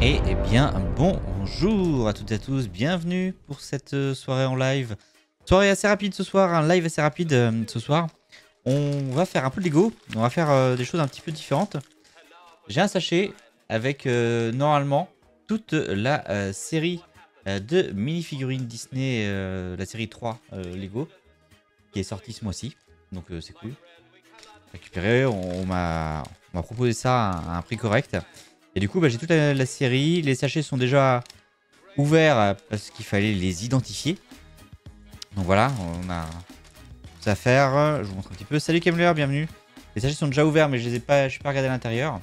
Eh bien, bonjour à toutes et à tous, bienvenue pour cette soirée en live. Soirée assez rapide ce soir, un live assez rapide ce soir. On va faire un peu de Lego, on va faire des choses un petit peu différentes. J'ai un sachet avec normalement toute la série de mini-figurines Disney, la série 3 Lego, qui est sortie ce mois-ci, donc c'est cool. Récupéré, on m'a proposé ça à un prix correct. Et du coup, bah, j'ai toute la série. Les sachets sont déjà ouverts parce qu'il fallait les identifier. Donc voilà, on a ça à faire. Je vous montre un petit peu. Salut Kemler, bienvenue. Les sachets sont déjà ouverts, mais je suis pas regardé à l'intérieur.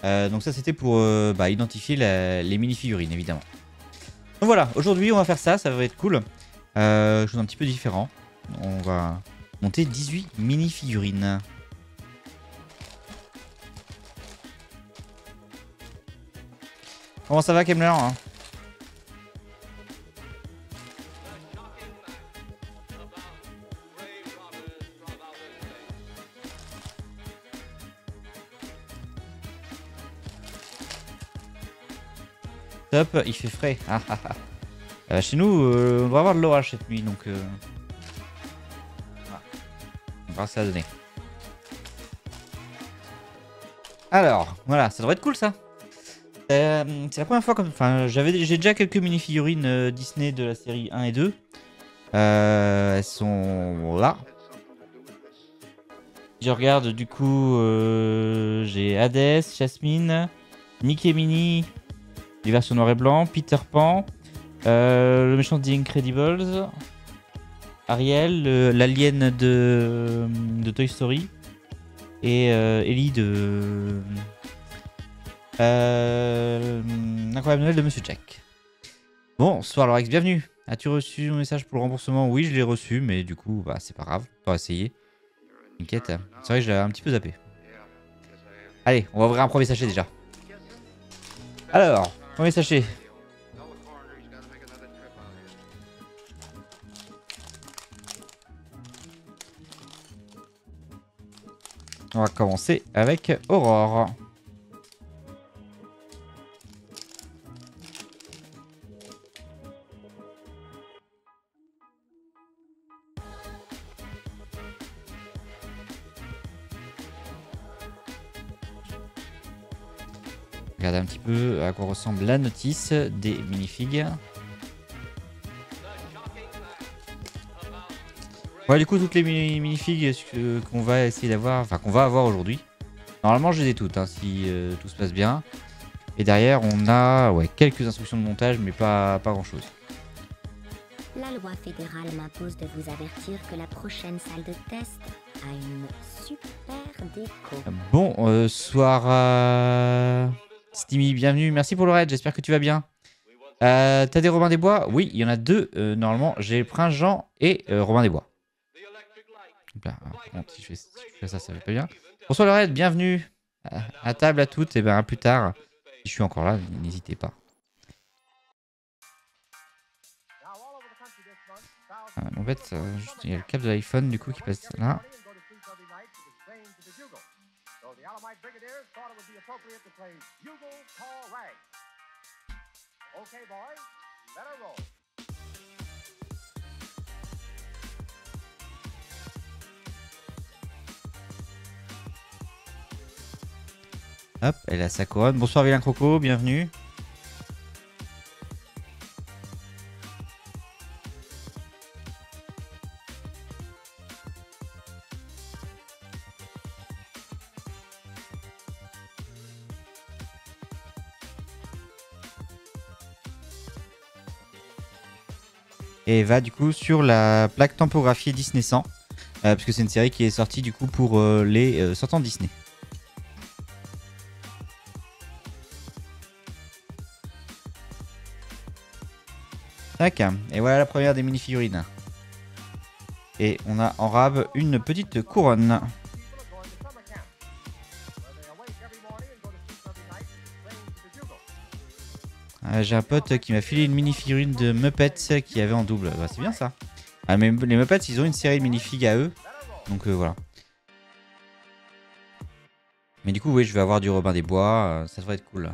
Donc ça, c'était pour identifier les mini-figurines, évidemment. Donc voilà, aujourd'hui, on va faire ça. Ça va être cool. Chose un petit peu différent. On va monter 18 mini-figurines. Comment ça va, Kemler, hein? Top, il fait frais. Chez nous, on devrait avoir de l'orage cette nuit, donc on va voir ce que ça va donner. Alors, voilà, ça devrait être cool ça. C'est la première fois comme... Enfin, j'ai déjà quelques mini-figurines Disney de la série 1 et 2. Elles sont là. Je regarde du coup, j'ai Hades, Jasmine, Mickey Minnie, les versions noir et blanc, Peter Pan, le méchant de The Incredibles, Ariel, l'alien de Toy Story et Ellie de Incroyable Noël de Monsieur Jack. Bonsoir Lorex, bienvenue. As-tu reçu mon message pour le remboursement? Oui, je l'ai reçu, mais du coup, bah, c'est pas grave, on va essayer. T'inquiète, c'est vrai que je l'avais un petit peu zappé. Allez, on va ouvrir un premier sachet déjà. Alors, premier sachet. On va commencer avec Aurore. Regardez un petit peu à quoi ressemble la notice des minifigs. Ouais, du coup, toutes les minifigs qu'on va essayer d'avoir, enfin qu'on va avoir aujourd'hui. Normalement, je les ai toutes, hein, si tout se passe bien. Et derrière, on a quelques instructions de montage, mais pas grand-chose. La loi fédérale m'impose de vous avertir que la prochaine salle de test a une super déco. Bonsoir Steamy, bienvenue. Merci pour le raid, j'espère que tu vas bien. T'as des Robin des Bois? Oui, il y en a deux normalement. J'ai le Prince Jean et Robin des Bois. Là, si je fais ça, ça va pas bien. Bonsoir le raid, bienvenue à table à toutes. Et ben à plus tard. Si je suis encore là, n'hésitez pas. En fait, il y a le câble de l'iPhone du coup qui passe là. Hop, elle a sa couronne. Bonsoir Vilain Croco, bienvenue. Et va du coup sur la plaque tampographiée Disney 100. Parce que c'est une série qui est sortie du coup pour les sortants Disney. Tac, et voilà la première des mini-figurines. Et on a en rab une petite couronne. J'ai un pote qui m'a filé une mini-figurine de Muppets qui avait en double. Bah, c'est bien ça. Ah, mais les Muppets, ils ont une série de minifigs à eux. Donc voilà. Mais du coup, oui, je vais avoir du Robin des Bois. Ça devrait être cool.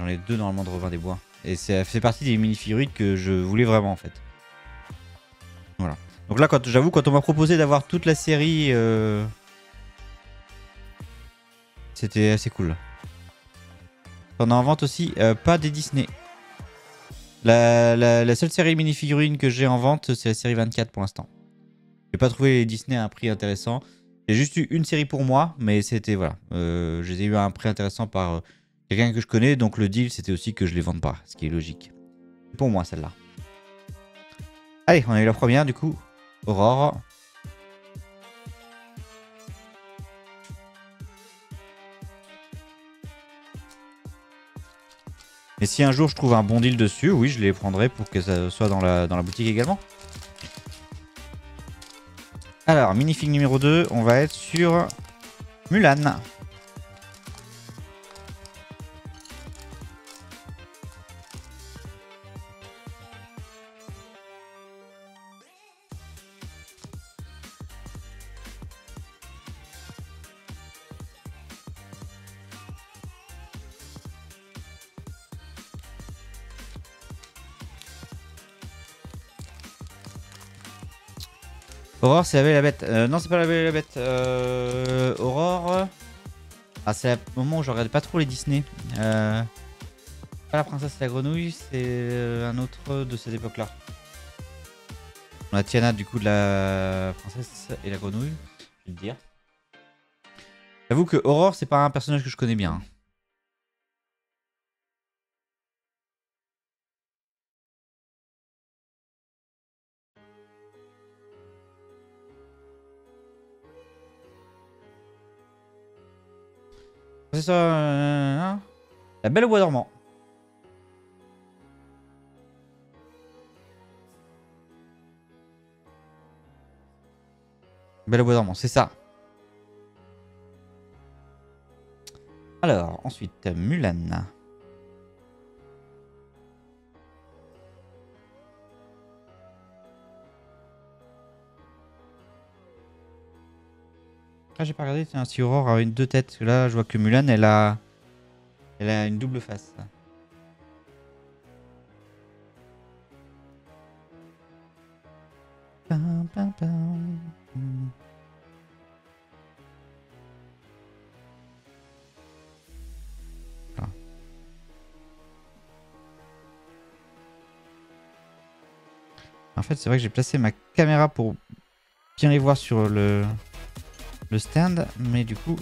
j'en ai 2 normalement de Robin des Bois. Et ça fait partie des mini-figurines que je voulais vraiment en fait. Voilà. Donc là, j'avoue, quand on m'a proposé d'avoir toute la série, c'était assez cool. On a en vente aussi pas des Disney. La seule série mini-figurines que j'ai en vente, c'est la série 24 pour l'instant. J'ai pas trouvé les Disney à un prix intéressant. J'ai juste eu une série pour moi, mais c'était voilà. Je les ai eu à un prix intéressant par quelqu'un que je connais, donc le deal c'était aussi que je les vende pas, ce qui est logique. C'est pour moi celle-là. Allez, on a eu la première du coup. Aurore. Et si un jour je trouve un bon deal dessus, oui, je les prendrai pour que ça soit dans la boutique également. Alors, minifig numéro 2, on va être sur Mulan. Aurore, c'est la Belle et la Bête. Non, c'est pas la Belle et la Bête. Aurore. Ah, c'est le moment où je regardais pas trop les Disney. Pas la Princesse et la Grenouille, c'est un autre de cette époque-là. On a Tiana, du coup, de la Princesse et la Grenouille, je vais te dire. J'avoue que Aurore, c'est pas un personnage que je connais bien. C'est ça. La Belle au Bois dormant. Belle au Bois dormant, c'est ça. Alors, ensuite, Mulan. Ah, j'ai pas regardé tiens, si Aurore a une 2 têtes. Parce que là, je vois que Mulan, elle a une double face. Pam, pam, pam. Ah. En fait, c'est vrai que j'ai placé ma caméra pour bien les voir sur le stand, mais du coup,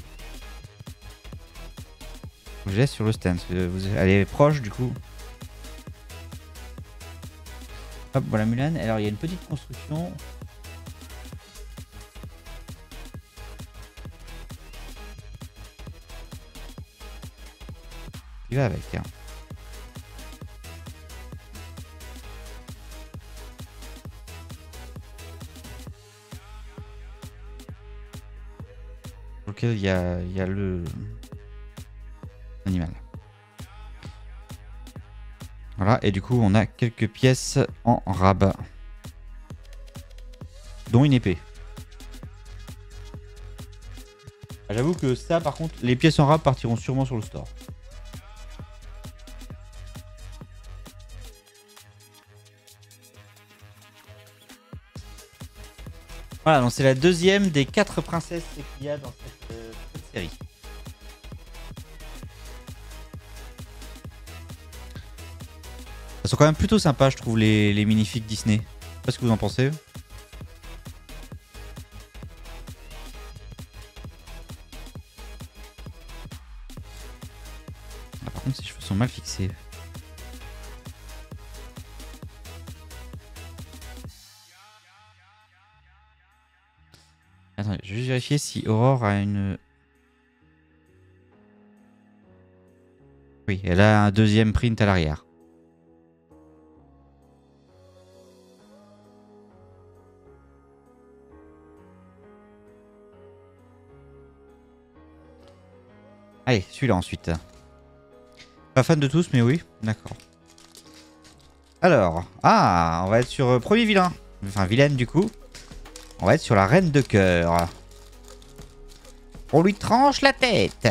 je laisse sur le stand. Parce que elle est proche, du coup. Hop, voilà Mulan. Alors, il y a une petite construction. Il va avec. Hein. Lequel il y a le animal. Voilà, et du coup on a quelques pièces en rab. Dont une épée. Ah, j'avoue que ça par contre, les pièces en rab partiront sûrement sur le store. Voilà, donc c'est la deuxième des 4 princesses qu'il y a dans cette série. Elles sont quand même plutôt sympas, je trouve, les minifigs Disney. Je sais pas ce que vous en pensez. Ah, par contre, ces cheveux sont mal fixés. Attendez, je vais juste vérifier si Aurore a une... Oui, elle a un deuxième print à l'arrière. Allez, celui-là ensuite. Pas fan de tous, mais oui, d'accord. Alors, on va être sur premier vilain. Enfin, vilaine du coup. On va être sur la reine de cœur. On lui tranche la tête.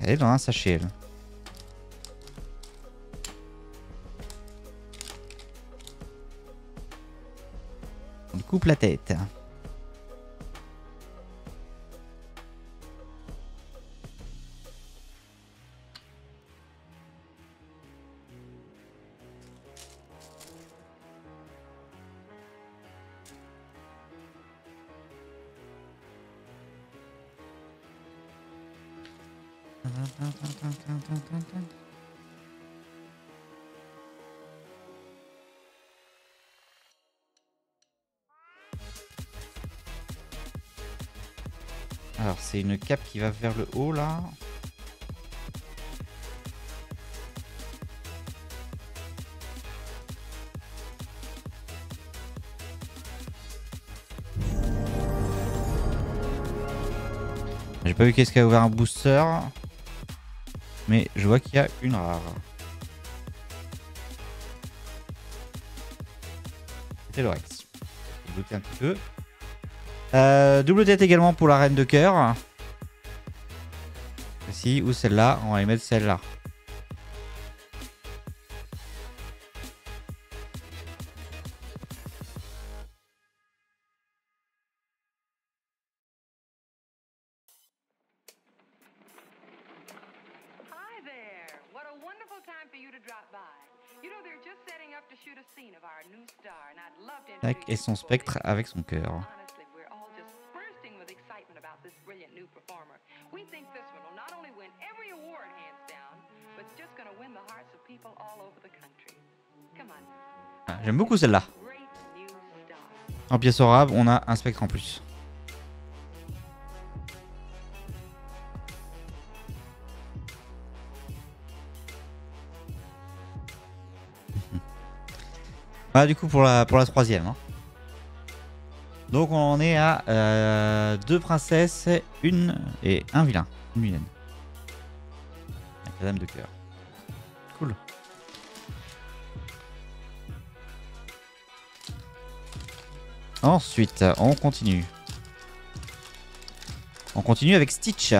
Elle est dans un sachet, elle. On lui coupe la tête. Alors c'est une cape qui va vers le haut là. J'ai pas vu qu'est-ce qui a ouvert un booster. Mais je vois qu'il y a une rare. C'était le Rex. J'ai douté un petit peu. Double tête également pour la reine de cœur. Ici ou celle-là. On va y mettre celle-là. Tac, et son spectre avec son cœur. Ah, j'aime beaucoup celle-là. En pièce orable, on a un spectre en plus. Voilà du coup pour la troisième. Hein. Donc on en est à 2 princesses, une et un vilain. Une vilaine. Avec la dame de cœur. Cool. Ensuite, on continue. On continue avec Stitch.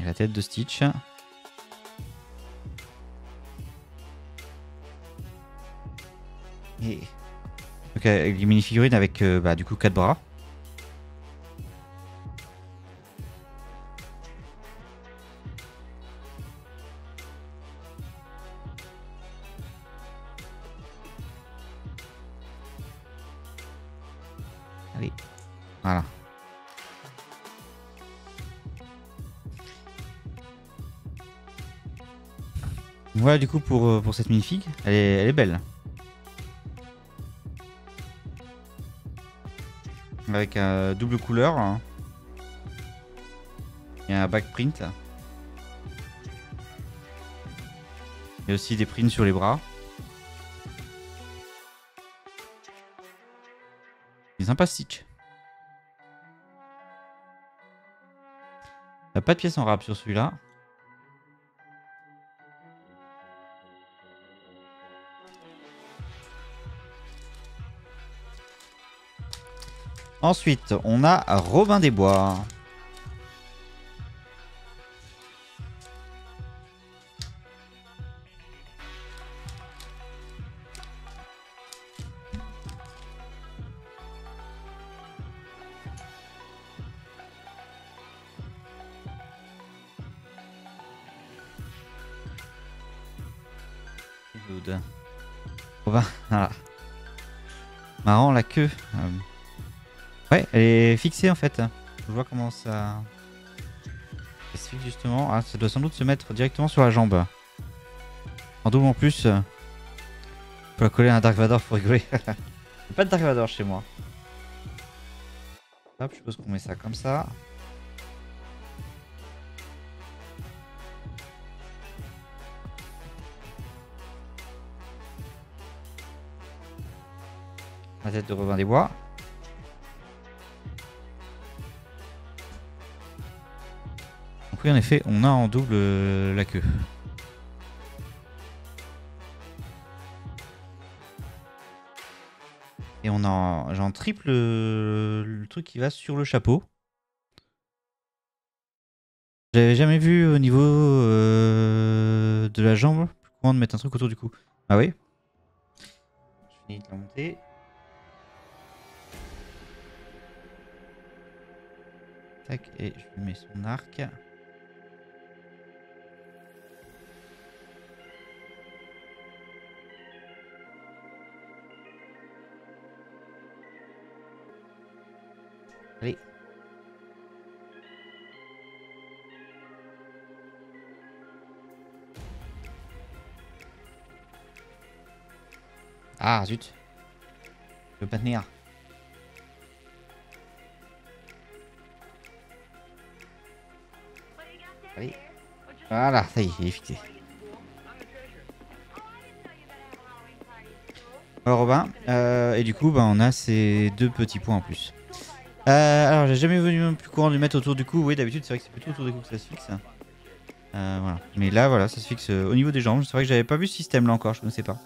Et la tête de Stitch. Et... donc avec les mini-figurines avec du coup 4 bras. Allez, voilà. Voilà du coup pour cette minifig, elle est belle. Avec un double couleur. Hein. Il y a un back print. Il y a aussi des prints sur les bras. Il est sympa Stitch. Il n'y a pas de pièce en rap sur celui-là. Ensuite, on a Robin des Bois. Robin, voilà. Marrant la queue. Ouais, elle est fixée en fait. Je vois comment ça... Elle se fixe justement. Ah, ça doit sans doute se mettre directement sur la jambe. En double en plus. On peut la coller à un Dark Vador pour rigoler. Il n'y a pas de Dark Vador chez moi. Hop, je suppose qu'on met ça comme ça. la tête de Robin des Bois. Donc oui, en effet, on a en double la queue. Et on a, j'en triple le truc qui va sur le chapeau. J'avais jamais vu au niveau de la jambe comment de mettre un truc autour du cou. Ah oui. Je finis de la monter. Tac, et je lui mets son arc. Allez. Ah zut. Je peux pas tenir. Allez. Voilà, ça y est, il est fixé. Alors Robin, et du coup bah, on a ces 2 petits points en plus. Alors j'ai jamais venu plus courant de le mettre autour du cou. Oui, d'habitude c'est vrai que c'est plutôt autour du cou que ça se fixe. Voilà. Mais là voilà, ça se fixe au niveau des jambes. C'est vrai que j'avais pas vu ce système là encore, je ne sais pas.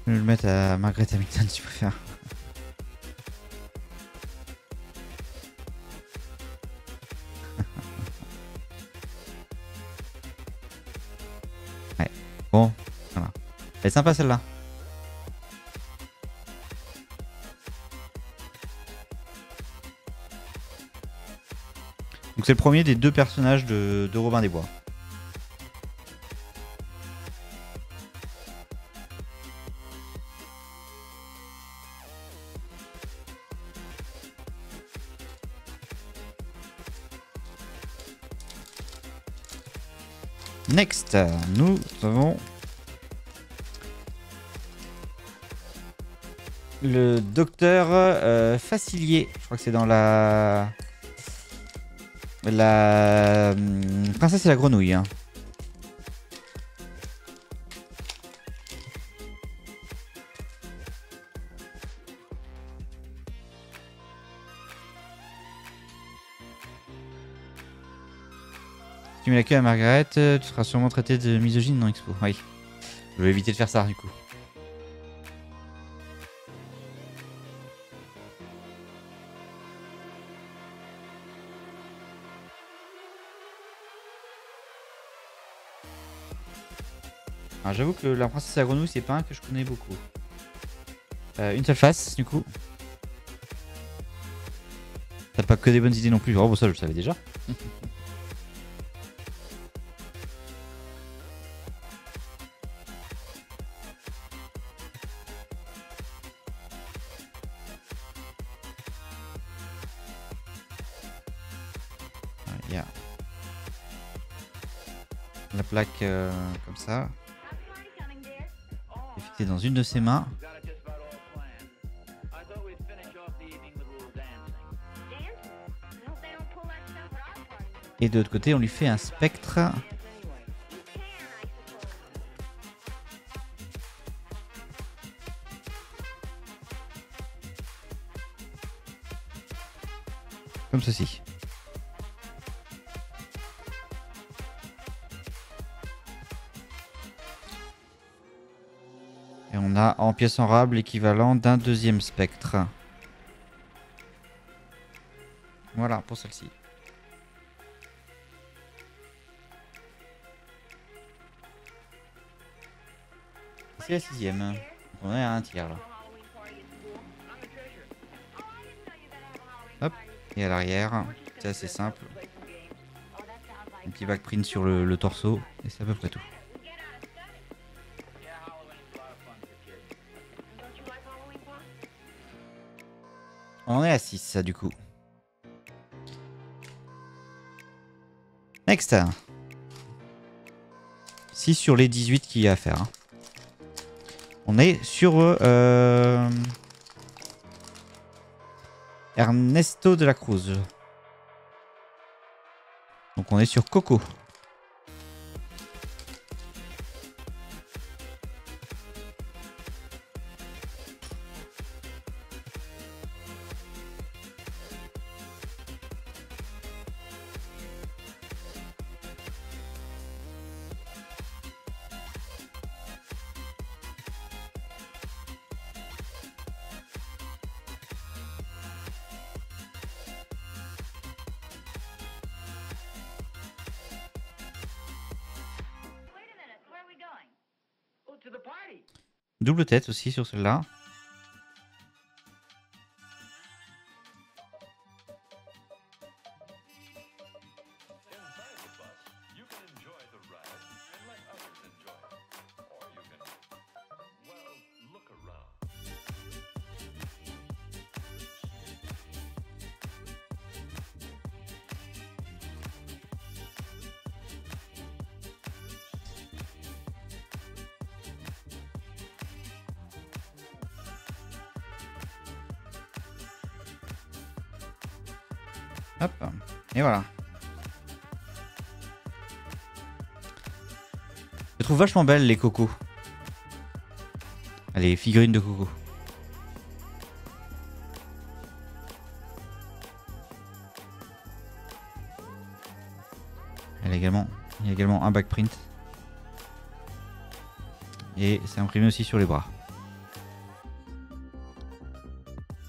Je vais le mettre à Margaret Hamilton si tu préfères. Ouais, bon, voilà. Elle est sympa celle-là. Donc c'est le premier des 2 personnages de Robin des Bois. Next, nous avons le docteur Facilier. Je crois que c'est dans la princesse et la grenouille. Hein. Tu mets la queue à Margaret, tu seras sûrement traité de misogyne dans Expo. Oui. Je vais éviter de faire ça du coup. J'avoue que la princesse et la grenouille, c'est pas un que je connais beaucoup. Une seule face, du coup. T'as pas que des bonnes idées non plus. Oh, bon, ça, je le savais déjà. Il y a la plaque comme ça. Fixée dans une de ses mains. Et de l'autre côté, on lui fait un spectre. Comme ceci. Et on a en pièce en rable l'équivalent d'un 2e spectre. Voilà pour celle-ci. C'est la 6e. On est à un tiers là. Hop. Et à l'arrière, c'est assez simple. Un petit backprint sur le torse. Et c'est à peu près tout. On est à 6 ça du coup. Next. 6 sur les 18 qu'il y a à faire. Hein. On est sur Ernesto de la Cruz. Donc on est sur Coco. Double tête aussi sur celle-là. Hop, et voilà. Je trouve vachement belles les cocos. Les figurines de coco. Il y a également un backprint. Et c'est imprimé aussi sur les bras.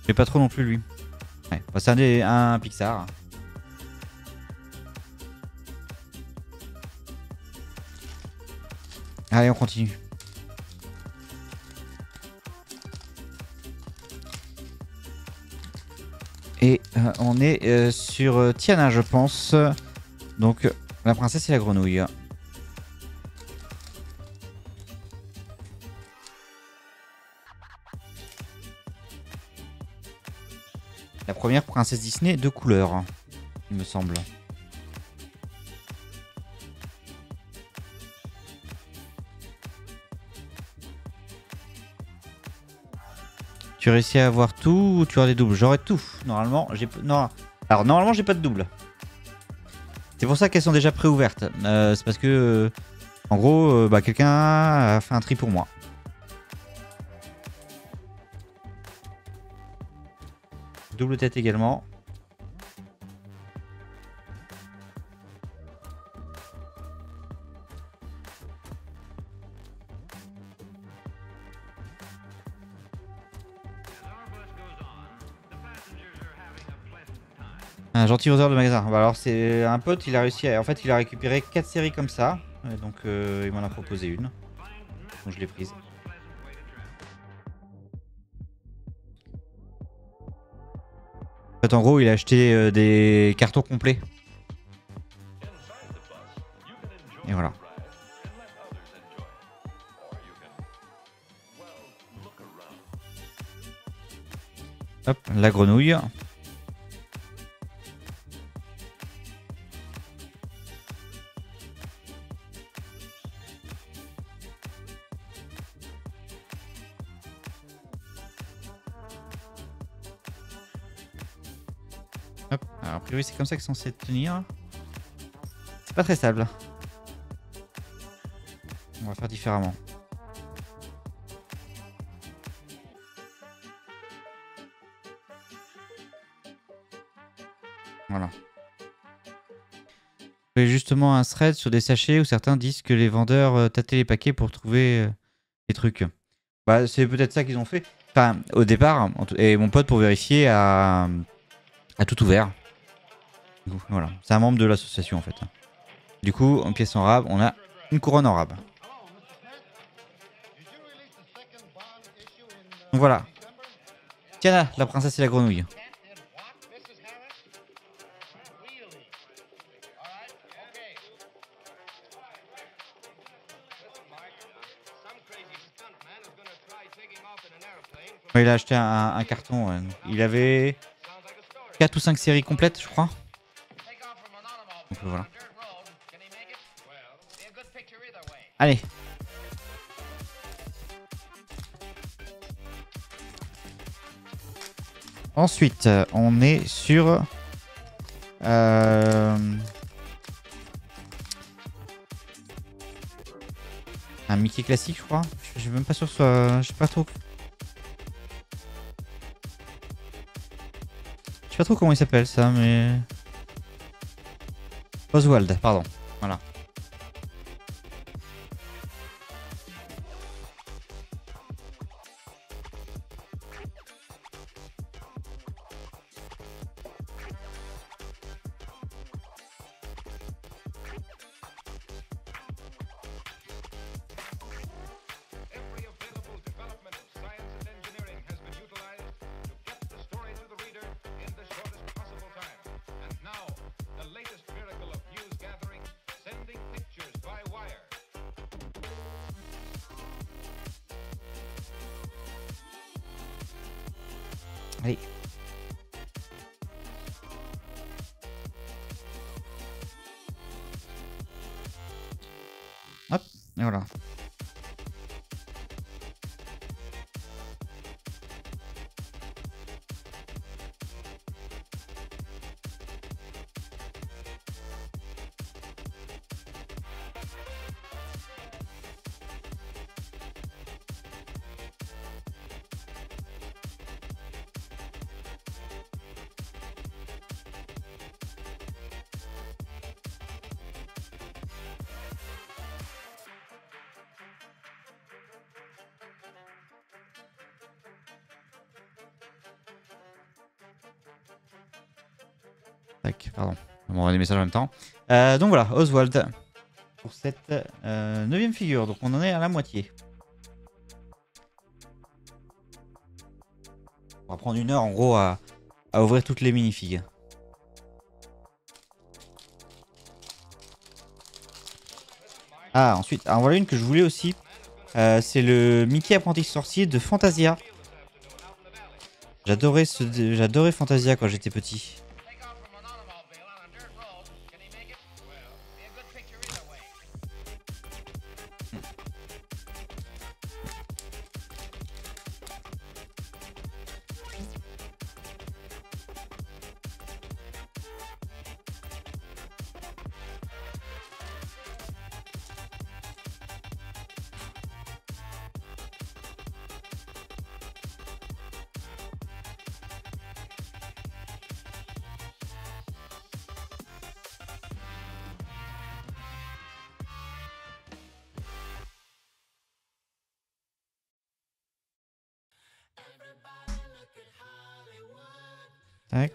Mais pas trop non plus lui. Ouais, bah, c'est un Pixar. Allez, on continue. Et on est sur Tiana, je pense. Donc, la princesse et la grenouille. La première princesse Disney de couleur, il me semble. Tu réussis à avoir tout ou tu auras des doubles? J'aurai tout. Normalement, j'ai non. Alors normalement, j'ai pas de double. C'est pour ça qu'elles sont déjà préouvertes. C'est parce que, en gros, quelqu'un a fait un tri pour moi. Double tête également. Un gentil vendeur de magasin. Bah alors c'est un pote, il a réussi à... En fait il a récupéré 4 séries comme ça. Donc il m'en a proposé une. Donc je l'ai prise. En fait en gros il a acheté des cartons complets. Et voilà. Hop, la grenouille. Hop, alors a priori c'est comme ça que c'est censé tenir. C'est pas très stable. On va faire différemment. Voilà. Il y a justement un thread sur des sachets où certains disent que les vendeurs tâtaient les paquets pour trouver des trucs. Bah c'est peut-être ça qu'ils ont fait. Enfin au départ, et mon pote pour vérifier a tout ouvert. Voilà, c'est un membre de l'association en fait. Du coup, en pièce en rab, on a une couronne en rab. Donc voilà. Tiana, la princesse et la grenouille. Il a acheté un carton. Ouais. Il avait 4 ou 5 séries complètes, je crois. Donc voilà. Allez. Ensuite, on est sur... un Mickey classique, je crois. Je suis même pas sûr que ce soit... Je sais pas trop... Je sais pas trop comment il s'appelle ça, mais... Oswald, pardon. Voilà. Allez. Hop, et voilà. Tac, pardon. On m'envoie des messages en même temps. Donc voilà, Oswald. Pour cette 9ème figure. Donc on en est à la moitié. On va prendre 1 heure en gros à ouvrir toutes les minifigs. Ah, ensuite, en voilà une que je voulais aussi. C'est le Mickey apprenti sorcier de Fantasia. J'adorais Fantasia quand j'étais petit.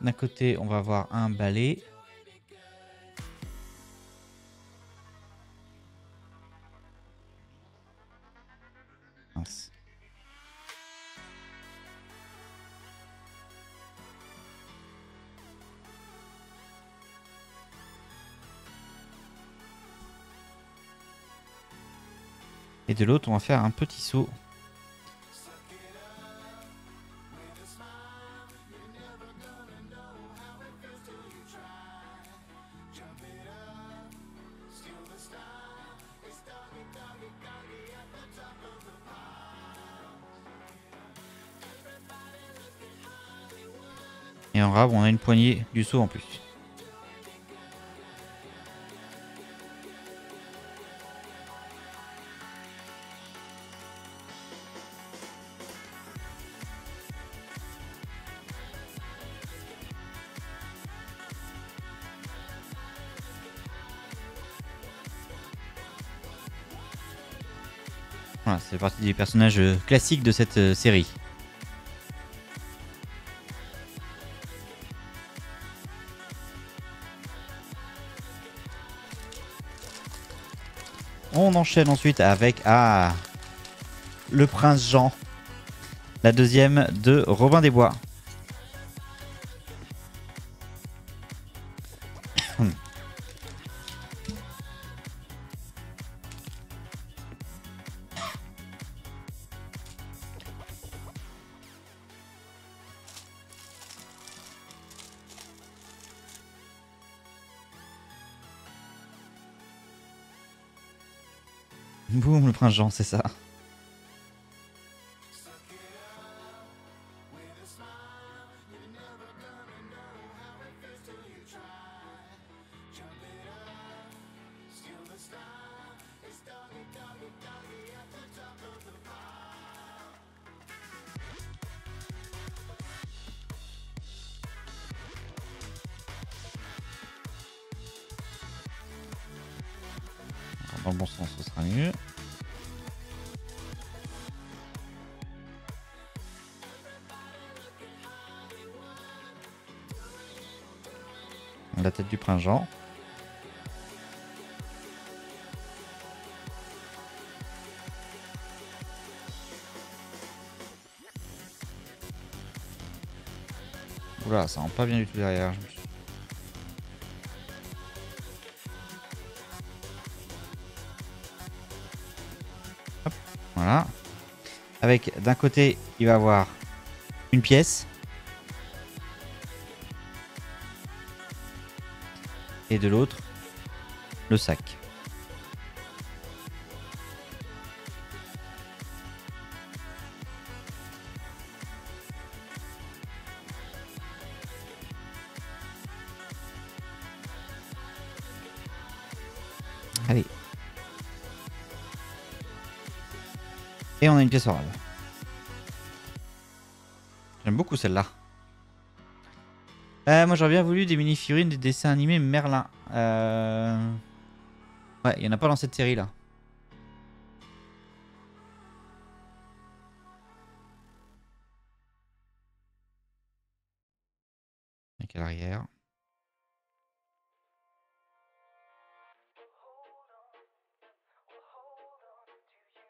D'un côté, on va avoir un balai. Mince. Et de l'autre, on va faire un petit saut. Et en rab, on a une poignée du saut en plus. Voilà, c'est partie des personnages classiques de cette série. On enchaîne ensuite avec le Prince Jean, la 2e de Robin des Bois. Boum, le Prince Jean, c'est ça. Dans le bon sens, ce sera mieux. La tête du Prince Jean. Oula, ça rentre pas bien du tout derrière. Hop, voilà. Avec d'un côté, il va avoir une pièce et de l'autre le sac. Allez. Et on a une pièce orale. J'aime beaucoup celle-là. Moi j'aurais bien voulu des mini-figurines des dessins animés Merlin. Ouais, il n'y en a pas dans cette série là. Avec à l'arrière.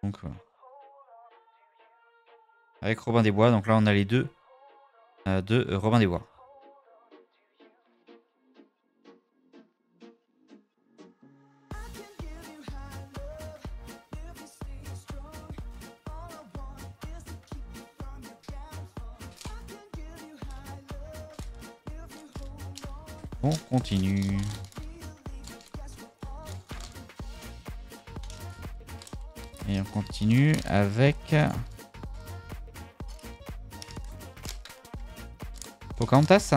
Donc voilà. Avec Robin des Bois, donc là on a les deux de Robin des Bois. On continue. Et on continue avec Pocahontas.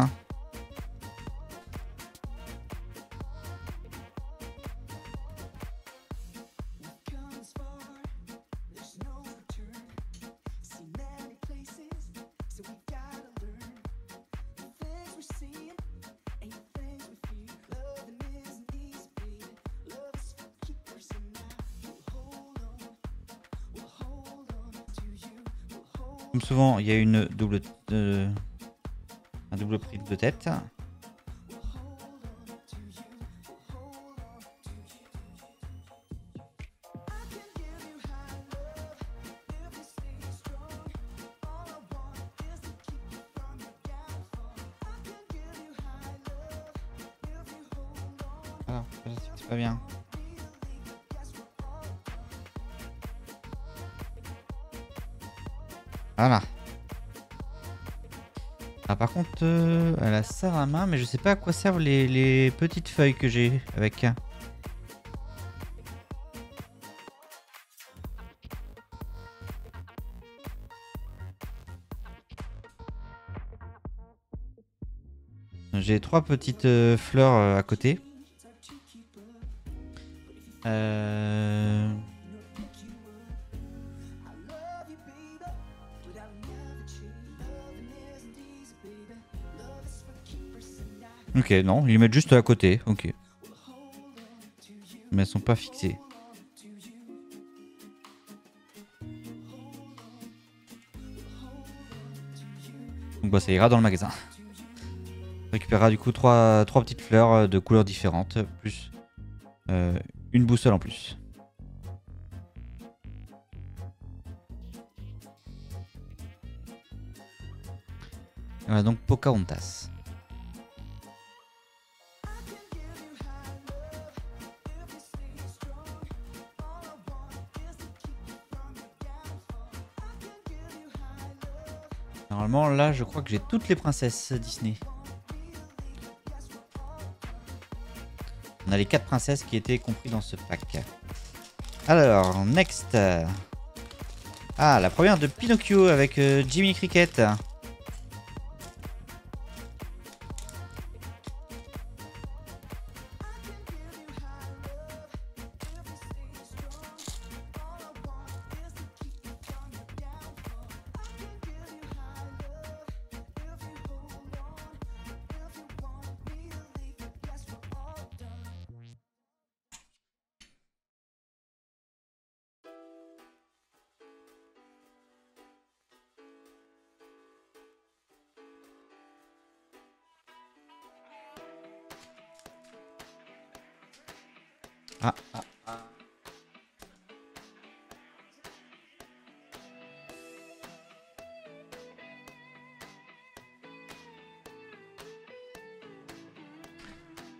Comme souvent, il y a un double prix de tête. Ah, c'est pas bien. Voilà. Ah, par contre, elle a ça à la main, mais je sais pas à quoi servent les petites feuilles que j'ai avec. J'ai 3 petites fleurs à côté. Ok, non, ils les mettent juste à côté, ok. Mais elles sont pas fixées. Donc bah ça ira dans le magasin. On récupérera du coup 3 petites fleurs de couleurs différentes, plus une boussole en plus. Voilà donc Pocahontas. Normalement, là, je crois que j'ai toutes les princesses Disney. On a les 4 princesses qui étaient compris dans ce pack. Alors, next. Ah, la première de Pinocchio avec Jiminy Cricket. Ah.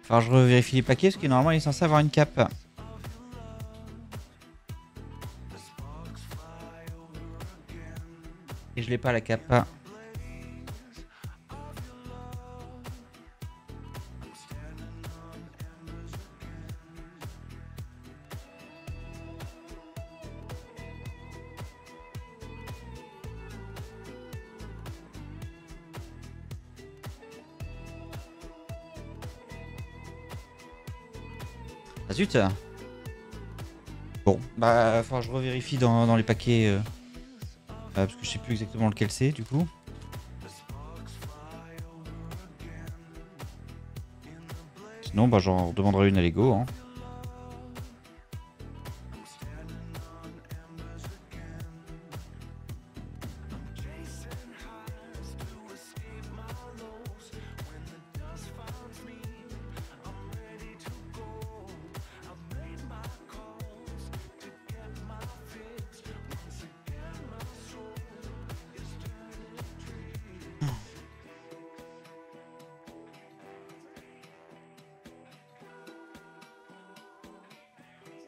Alors je revérifie les paquets parce que normalement il est censé avoir une cape. Et je l'ai pas la cape. Ah zut. Bon, bah, enfin, je revérifie dans les paquets. Parce que je sais plus exactement lequel c'est, du coup. Sinon, bah, j'en demanderai une à Lego. Hein.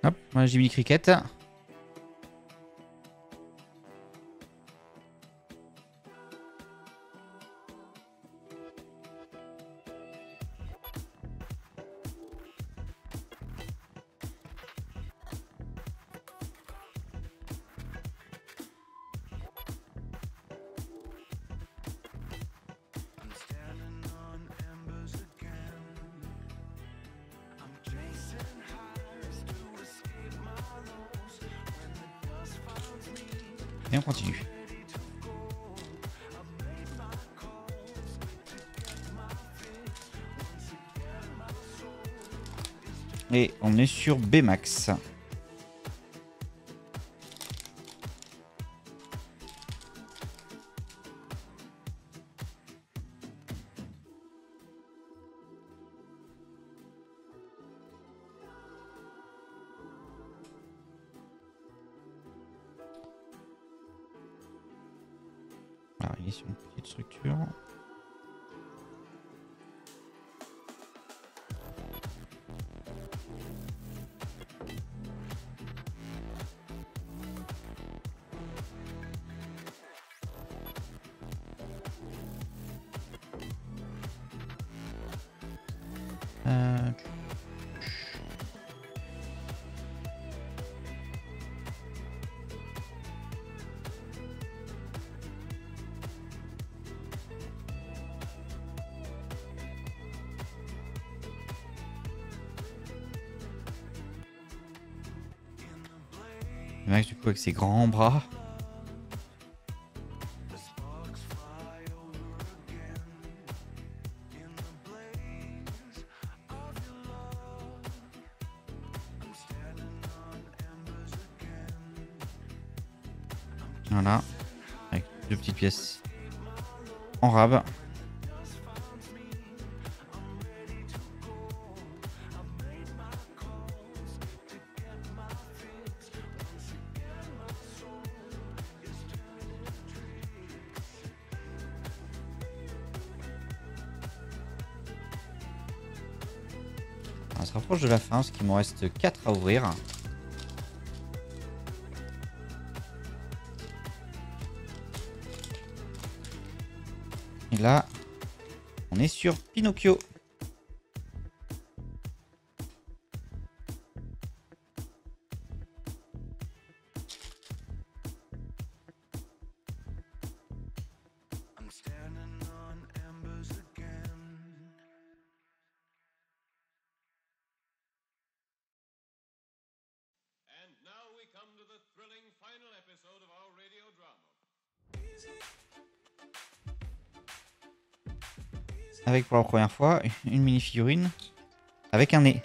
Hop, moi j'ai mis cricket. Et on continue. Et on est sur B-Max. Alors, il est sur une petite structure. Max du coup avec ses grands bras. Voilà. Avec deux petites pièces en rab. On se rapproche de la fin parce qu'il m'en reste 4 à ouvrir. Et là, on est sur Pinocchio. Avec pour la première fois une mini-figurine avec un nez.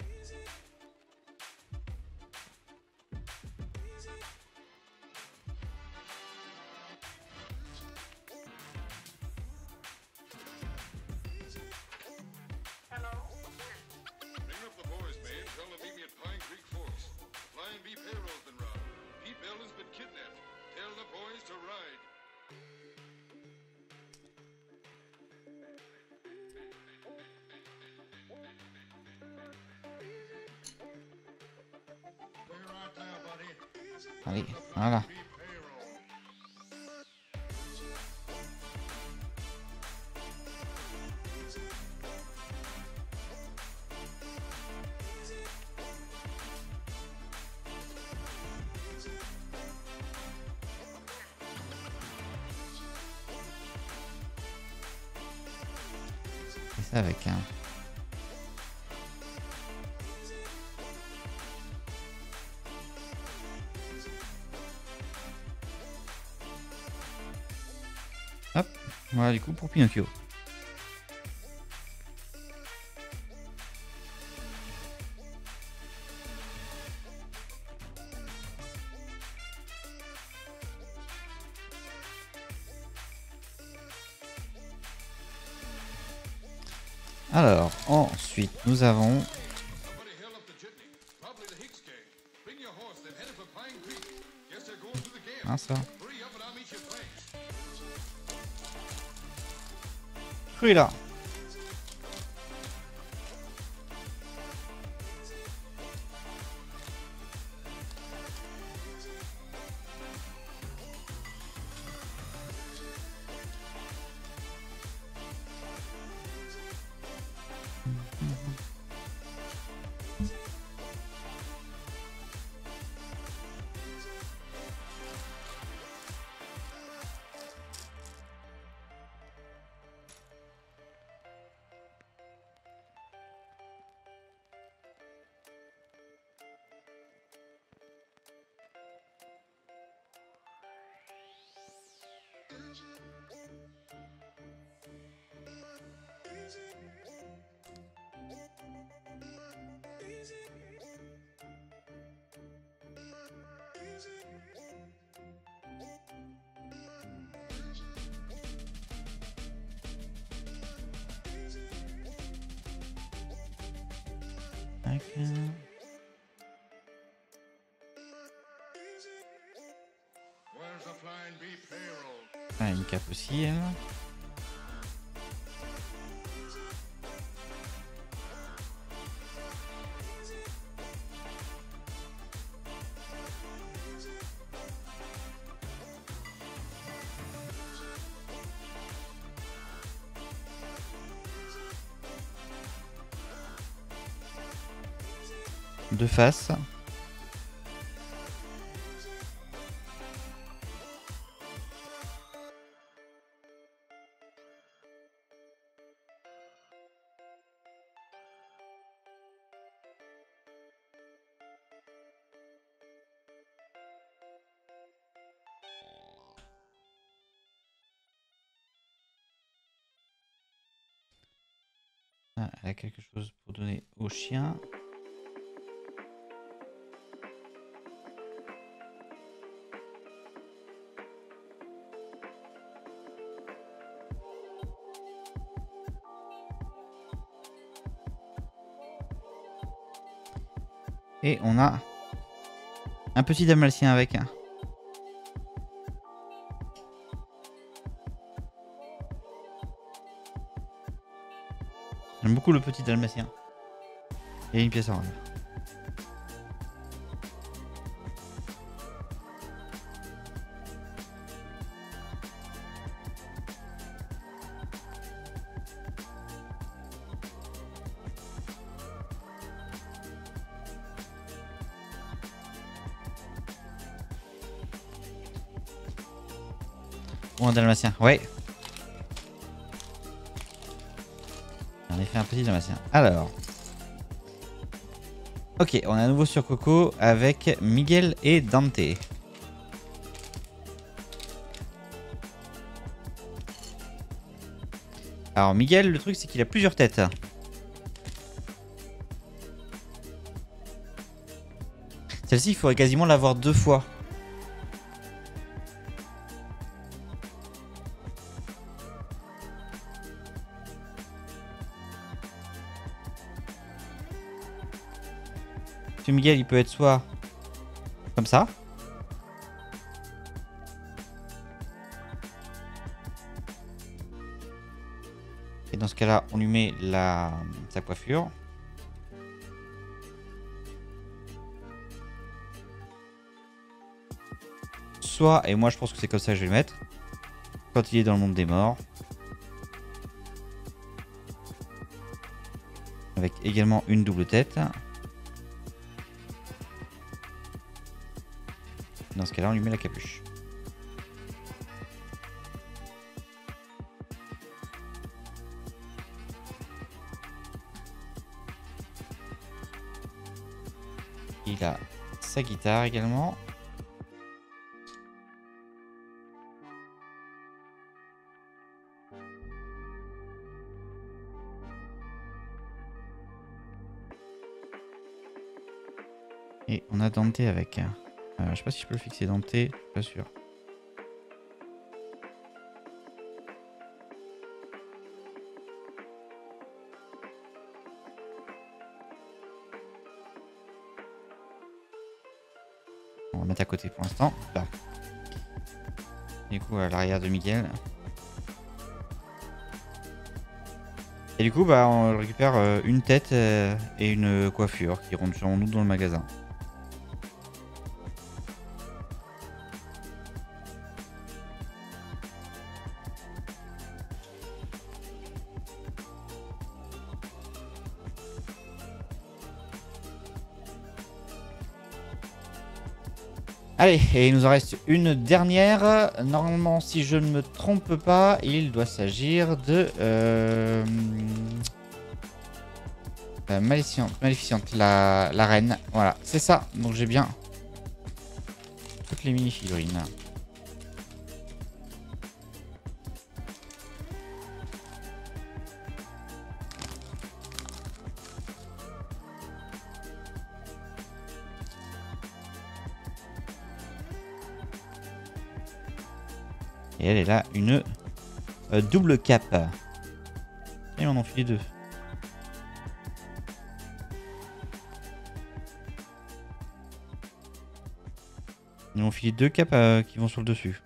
Allez, voilà. Et ça avec un... Voilà, du coup, pour Pinocchio. Alors, ensuite, nous avons... Ah, ça. Cruella. Ah, une cape aussi, elle. De face. Ah, elle a quelque chose pour donner au chien. Et on a un petit dalmatien avec. J'aime beaucoup le petit dalmatien. Et une pièce à revers. Ou un dalmatien, ouais. En effet, un petit dalmatien. Alors. Ok, on est à nouveau sur Coco avec Miguel et Dante. Alors Miguel, le truc c'est qu'il a plusieurs têtes. Celle-ci, il faudrait quasiment l'avoir 2 fois. Parce que Miguel, il peut être soit comme ça. Et dans ce cas-là, on lui met sa coiffure. Soit, et moi je pense que c'est comme ça que je vais le mettre, quand il est dans le monde des morts. Avec également une double tête. Dans ce cas-là, on lui met la capuche. Il a sa guitare également. Et on a Dante avec. Je sais pas si je peux le fixer Dante, pas sûr. On va mettre à côté pour l'instant. Là. Du coup, à l'arrière de Miguel. Et du coup, bah, on récupère une tête et une coiffure qui rentrent sur nous dans le magasin. Allez, et il nous en reste une dernière. Normalement, si je ne me trompe pas, il doit s'agir de... Maléficiente, la reine. Voilà, c'est ça. Donc j'ai bien toutes les mini-figurines. Et elle est là, une double cape. Et on en fait les deux. Ils m'ont filé deux capes qui vont sur le dessus.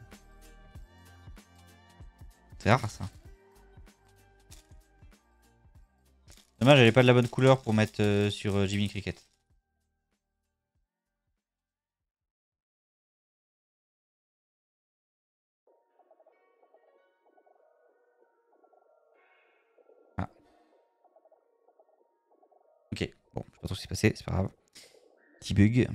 C'est rare ça. Dommage, elle n'est pas de la bonne couleur pour mettre sur Jiminy Cricket. Ah. Ok, bon, je sais pas trop ce qui s'est passé, c'est pas grave. Petit bug.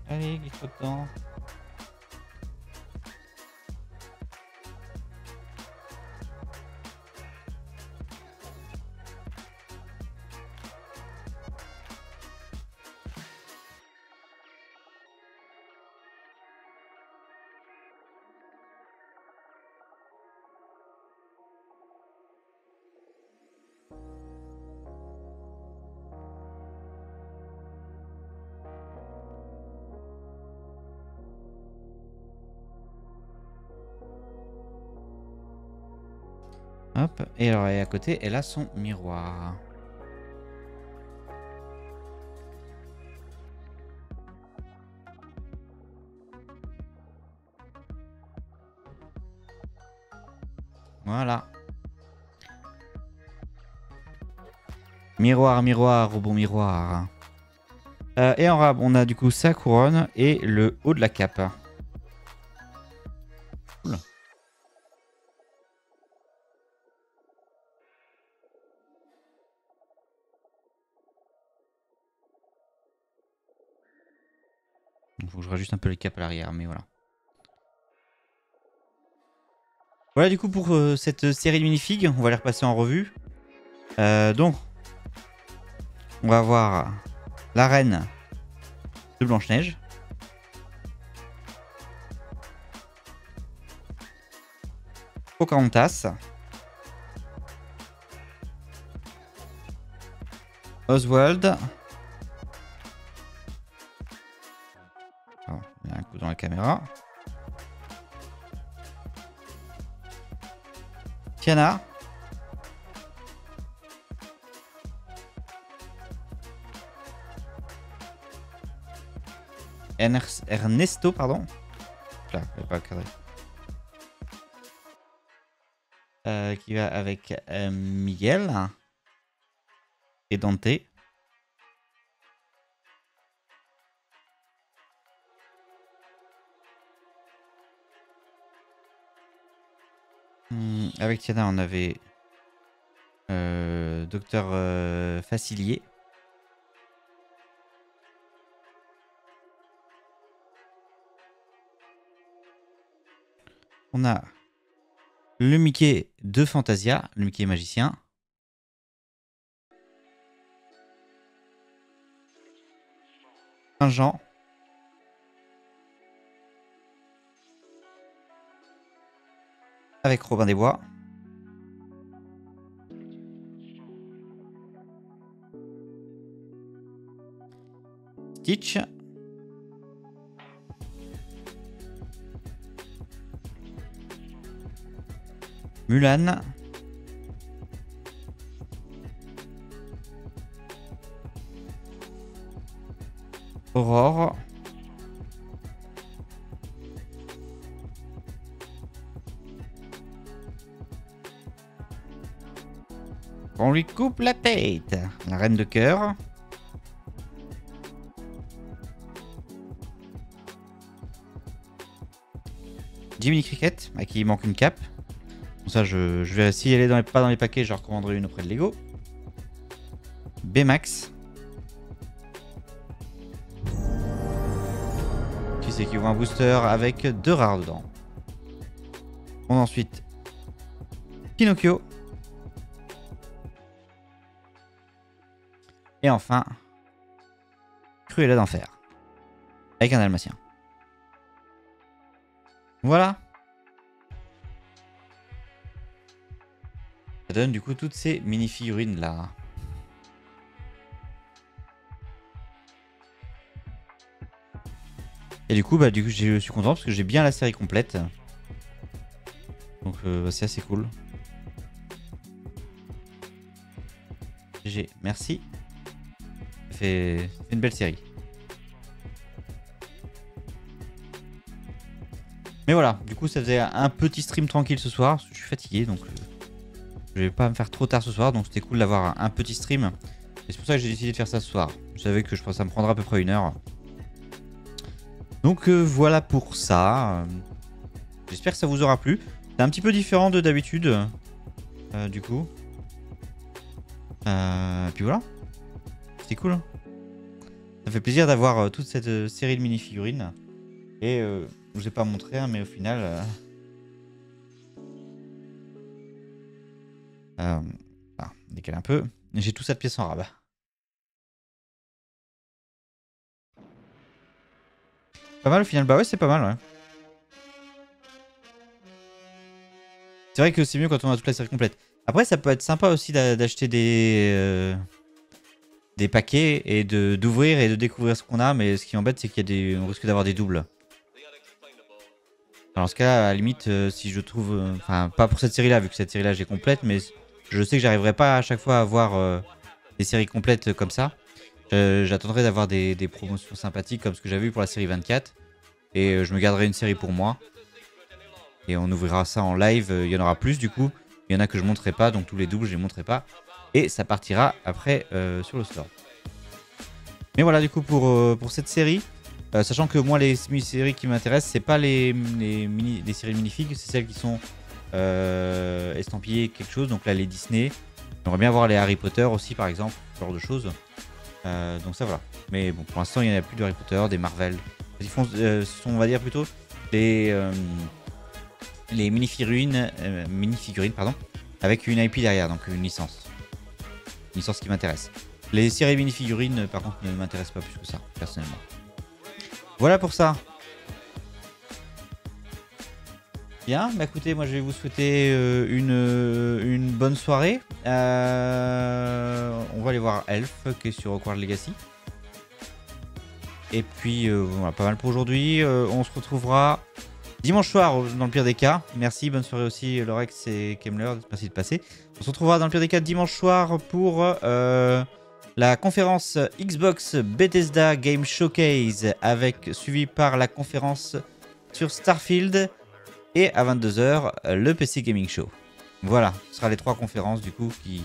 Allez, glisse-toi dedans. Hop, et alors et à côté, elle a son miroir. Voilà. Miroir, miroir, robot miroir. Et en rab, on a du coup sa couronne et le haut de la cape. Oula. Il faut que je rajuste un peu les capes à l'arrière, mais voilà. Voilà du coup pour cette série de minifigs, on va les repasser en revue. Donc, on va voir la reine de Blanche-Neige. Pocahontas. Oswald. coup dans la caméra. Tiana. Ernesto, pardon. Là, il n'est pas cadré. Qui va avec Miguel et Dante. Avec Tiana, on avait Docteur Facilier. On a le Mickey de Fantasia, le Mickey magicien. Saint-Jean. Avec Robin des Bois. Stitch. Mulan. Aurore. On lui coupe la tête. La reine de cœur. Jiminy Cricket, à qui il manque une cape. Bon, ça, je vais, si elle est pas dans les paquets, je recommanderai une auprès de Lego. Baymax. Tu sais qu'ils ont un booster avec 2 rares dedans. On a ensuite Pinocchio. Et enfin, Cruella d'Enfer. Avec un dalmatien. Voilà. Ça donne du coup toutes ces mini-figurines là. Et du coup, je suis content parce que j'ai bien la série complète. Donc c'est assez cool. GG, merci. Ça fait une belle série. Mais voilà, du coup ça faisait un petit stream tranquille ce soir. Parce que je suis fatigué donc je vais pas me faire trop tard ce soir. Donc c'était cool d'avoir un petit stream. Et c'est pour ça que j'ai décidé de faire ça ce soir. Je savais que ça me prendra à peu près 1 heure. Donc voilà pour ça. J'espère que ça vous aura plu. C'est un petit peu différent de d'habitude. Du coup. Puis voilà. C'était cool. Ça fait plaisir d'avoir toute cette série de mini-figurines. Et je vous ai pas montré, hein, mais au final... décale un peu. J'ai tout ça de pièces en rabat. Pas mal au final. Bah ouais, c'est pas mal, ouais. C'est vrai que c'est mieux quand on a toute la série complète. Après, ça peut être sympa aussi d'acheter des paquets et d'ouvrir et de découvrir ce qu'on a. Mais ce qui embête, c'est qu'il y a on risque d'avoir des doubles. Alors, dans ce cas, à la limite, si je trouve... Enfin, pas pour cette série-là, vu que cette série-là, j'ai complète. Mais je sais que j'arriverai pas à chaque fois à avoir des séries complètes comme ça. J'attendrai d'avoir des promotions sympathiques comme ce que j'avais eu pour la série 24. Et je me garderai une série pour moi. Et on ouvrira ça en live. Il y en aura plus du coup. Il y en a que je ne montrerai pas. Donc tous les doubles, je ne les montrerai pas. Et ça partira après sur le store. Mais voilà du coup pour cette série. Sachant que moi les séries qui m'intéressent, c'est pas les séries minifigs. C'est celles qui sont estampillées quelque chose. Donc là les Disney. J'aimerais bien voir les Harry Potter aussi par exemple. Ce genre de choses. Donc ça voilà. Mais bon pour l'instant il n'y en a plus de Harry Potter, des Marvel. Ils font, on va dire plutôt les mini-figurines, pardon, avec une IP derrière, donc une licence. Une licence qui m'intéresse. Les séries mini-figurines, par contre, ne m'intéressent pas plus que ça, personnellement. Voilà pour ça. Bien, bah écoutez, moi je vais vous souhaiter une bonne soirée. On va aller voir Elf, qui est sur Hogwarts Legacy. Et puis, voilà, pas mal pour aujourd'hui. On se retrouvera dimanche soir, dans le pire des cas. Merci, bonne soirée aussi, Lorex et Kemler. Merci de passer. On se retrouvera dans le pire des cas dimanche soir pour la conférence Xbox Bethesda Game Showcase, suivi par la conférence sur Starfield. Et à 22 h, le PC Gaming Show. Voilà, ce sera les 3 conférences du coup qui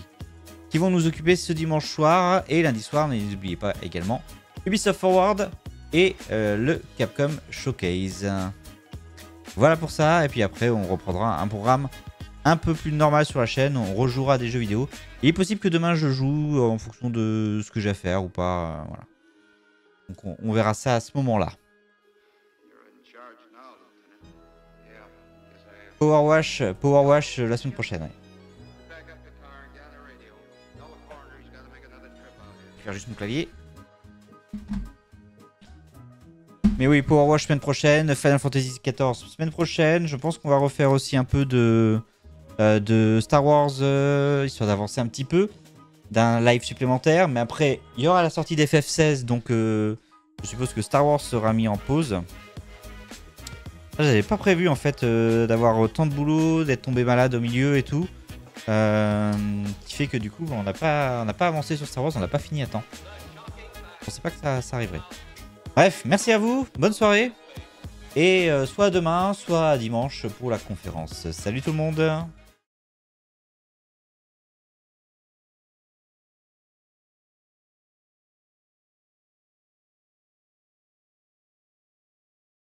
vont nous occuper ce dimanche soir. Et lundi soir, n'oubliez pas également Ubisoft Forward et le Capcom Showcase. Voilà pour ça. Et puis après, on reprendra un programme un peu plus normal sur la chaîne. On rejouera des jeux vidéo. Il est possible que demain je joue en fonction de ce que j'ai à faire ou pas. Voilà. Donc on verra ça à ce moment-là. Power Wash la semaine prochaine. Ouais. Je vais faire juste mon clavier. Mais oui, Power Wash semaine prochaine, Final Fantasy XIV semaine prochaine. Je pense qu'on va refaire aussi un peu de Star Wars, histoire d'avancer un petit peu, d'un live supplémentaire. Mais après, il y aura la sortie d'FF16, donc je suppose que Star Wars sera mis en pause. J'avais pas prévu en fait d'avoir autant de boulot, d'être tombé malade au milieu et tout. Qui fait que du coup on n'a pas avancé sur Star Wars, on n'a pas fini à temps. Je pensais pas que ça arriverait. Bref, merci à vous, bonne soirée. Et soit demain, soit dimanche pour la conférence. Salut tout le monde.